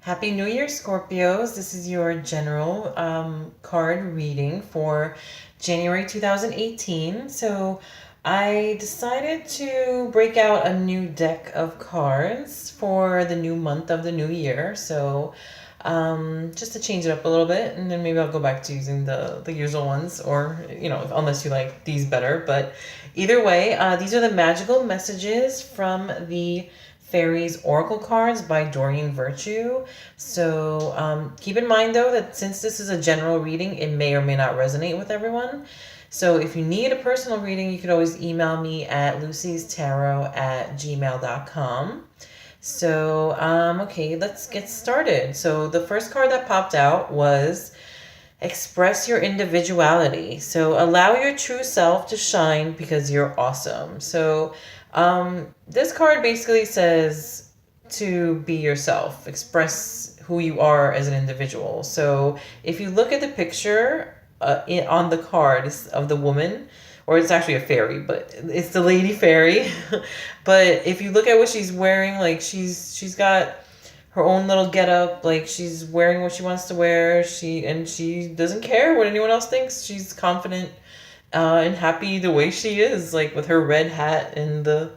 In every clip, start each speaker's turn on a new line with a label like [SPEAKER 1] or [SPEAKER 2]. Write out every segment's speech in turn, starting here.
[SPEAKER 1] Happy New Year, Scorpios. This is your general card reading for January 2018. So, I decided to break out a new deck of cards for the new month of the new year. So, just to change it up a little bit, and then maybe I'll go back to using the usual ones, or, unless you like these better. But either way, these are the magical messages from the Fairies Oracle cards by Doreen Virtue. So keep in mind, though, that since this is a general reading, it may or may not resonate with everyone. So if you need a personal reading, you could always email me at lucy'starot@gmail.com. So, okay, let's get started. So the first card that popped out was express your individuality. So allow your true self to shine because you're awesome. So this card basically says to be yourself, express who you are as an individual. So if you look at the picture on the card of the woman, or it's actually a fairy, but it's the lady fairy. But if you look at what she's wearing, like she's got her own little getup, like she's wearing what she wants to wear. She doesn't care what anyone else thinks. She's confident and happy the way she is, like with her red hat and the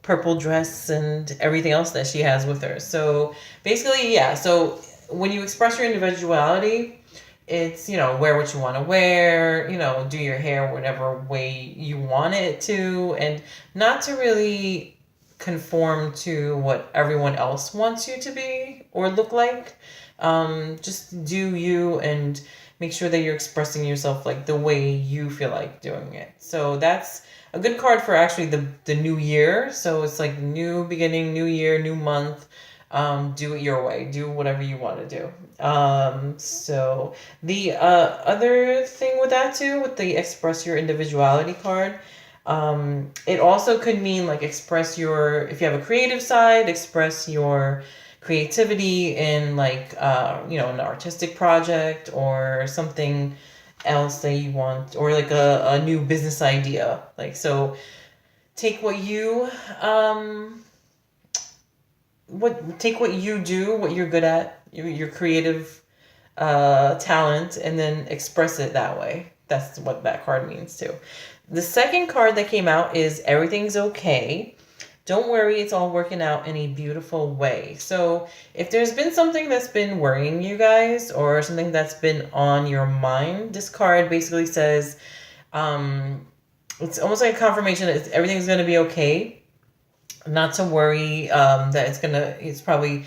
[SPEAKER 1] purple dress and everything else that she has with her. So basically, yeah. So when you express your individuality, it's, wear what you want to wear, do your hair whatever way you want it to, and not to really conform to what everyone else wants you to be or look like. Just do you and make sure that you're expressing yourself like the way you feel like doing it. So that's a good card for actually the new year. So it's like new beginning, new year, new month. Do it your way. Do whatever you want to do. So the other thing with that too, with the express your individuality card, it also could mean like express if you have a creative side, express your creativity in like, an artistic project or something else that you want, or like a new business idea. Like, so take what you, take what you do, what you're good at, your creative talent, and then express it that way. That's what that card means too. The second card that came out is everything's okay. Don't worry, it's all working out in a beautiful way. So if there's been something that's been worrying you guys, or something that's been on your mind, this card basically says, it's almost like a confirmation that everything's going to be okay. Not to worry, that it's probably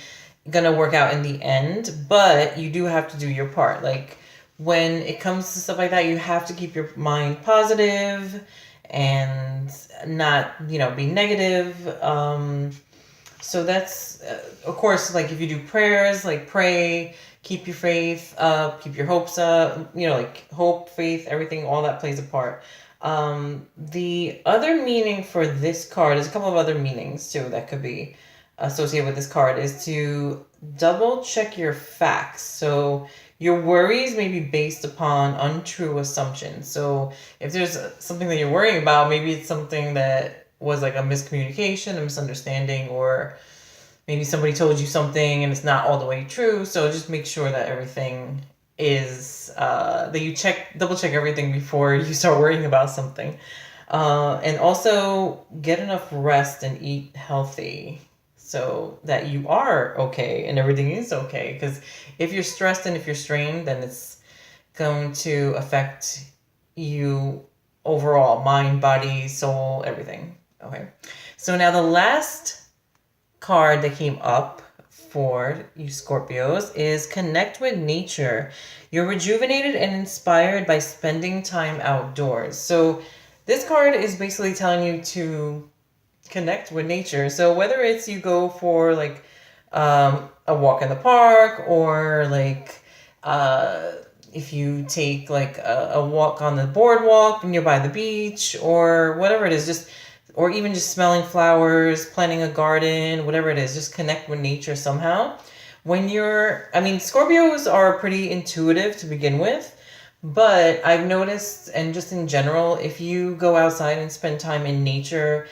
[SPEAKER 1] gonna work out in the end, but you do have to do your part. Like when it comes to stuff like that, you have to keep your mind positive and not, be negative. So that's, of course, like if you do prayers, like pray, keep your faith up, keep your hopes up, like hope, faith, everything, all that plays a part. The other meaning for this card, is a couple of other meanings too that could be associated with this card, is to double check your facts. So your worries may be based upon untrue assumptions. So if there's something that you're worrying about, maybe it's something that was like a miscommunication, a misunderstanding, or maybe somebody told you something and it's not all the way true. So just make sure that everything is, that you double check everything before you start worrying about something. And also get enough rest and eat healthy so that you are okay and everything is okay. Because if you're stressed and if you're strained, then it's going to affect you overall, mind, body, soul, everything. Okay. So now the last card that came up for you Scorpios is connect with nature. You're rejuvenated and inspired by spending time outdoors. So this card is basically telling you to connect with nature. So whether it's you go for like a walk in the park, or like if you take like a walk on the boardwalk nearby the beach, or whatever it is, or even just smelling flowers, planting a garden, whatever it is, just connect with nature somehow. Scorpios are pretty intuitive to begin with, but I've noticed, and just in general, if you go outside and spend time in nature,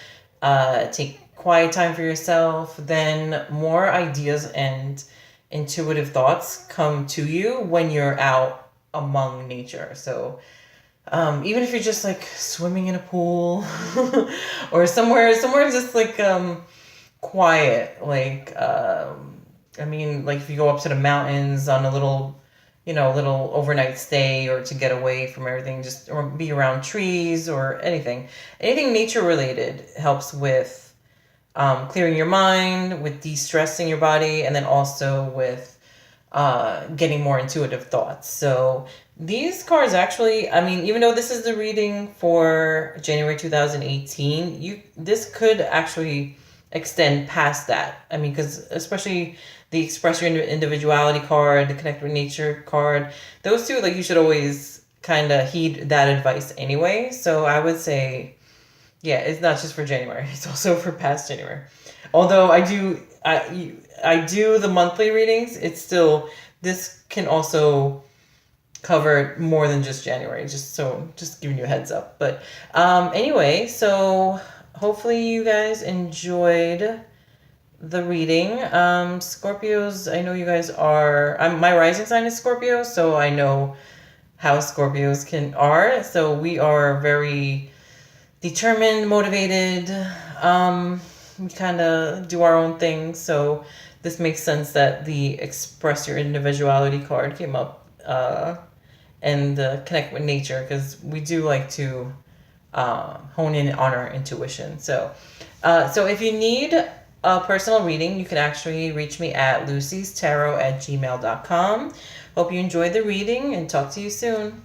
[SPEAKER 1] take quiet time for yourself, then more ideas and intuitive thoughts come to you when you're out among nature. So even if you're just like swimming in a pool or somewhere just like quiet, like I mean, like if you go up to the mountains on a little, little overnight stay, or to get away from everything, just or be around trees or anything nature related helps with clearing your mind, with de-stressing your body, and then also with getting more intuitive thoughts. So these cards actually, I mean, even though this is the reading for January 2018, this could actually extend past that. I mean, because especially the Express Your Individuality card, the Connect with Nature card, those two, like, you should always kind of heed that advice anyway. So I would say, yeah, it's not just for January. It's also for past January. Although I do the monthly readings, it's still, this can also cover more than just January. Just giving you a heads up. But anyway, so hopefully you guys enjoyed the reading. Scorpios, I know you guys are. My rising sign is Scorpio, so I know how Scorpios are. So we are very determined, motivated. We kind of do our own thing. So this makes sense that the Express Your Individuality card came up, and the Connect with Nature, because we do like to hone in on our intuition. So if you need a personal reading, you can actually reach me at lucystarot@gmail.com. Hope you enjoyed the reading, and talk to you soon.